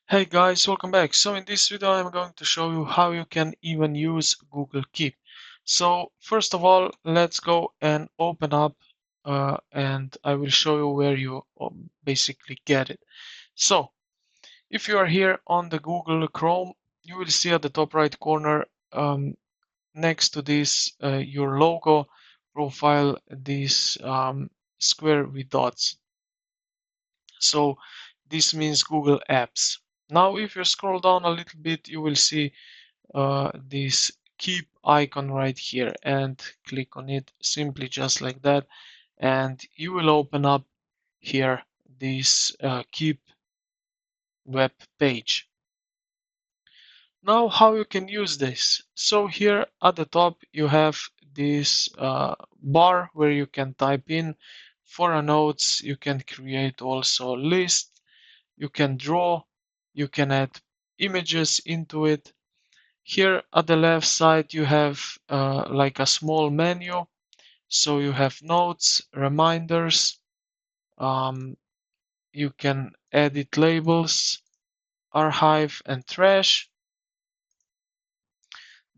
Hey guys, welcome back. So in this video I'm going to show you how you can even use Google Keep. So first of all, let's go and open up and I will show you where you basically get it. So if you are here on the Google Chrome, you will see at the top right corner next to this your logo profile, this square with dots. So this means Google Apps. Now, if you scroll down a little bit, you will see this keep icon right here and click on it simply just like that. And you will open up here this keep web page. Now, how you can use this? So here at the top, you have this bar where you can type in for a notes. You can create also a list. You can draw, you can add images into it. Here at the left side you have like a small menu, so you have notes, reminders, um, you can edit labels, archive and trash.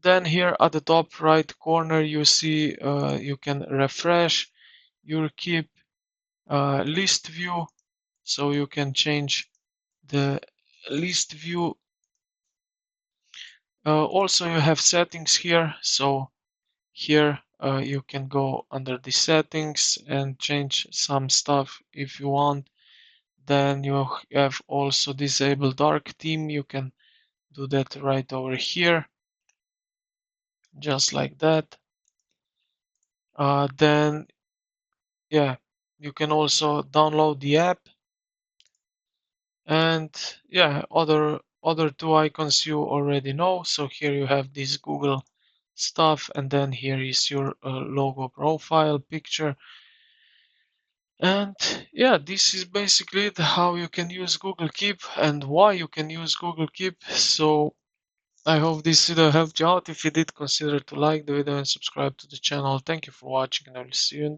Then here at the top right corner you see you can refresh your keep list view, so you can change the list view. Also you have settings here, so here you can go under the settings and change some stuff if you want. Then you have also disable dark theme. You can do that right over here, just like that. Then yeah, you can also download the app, and yeah, other two icons you already know. So here you have this Google stuff, and then here is your logo profile picture. And yeah, this is basically it, how you can use Google Keep and why you can use Google Keep. So I hope this video helped you out. If you did, consider to like the video and subscribe to the channel. Thank you for watching, and I will see you in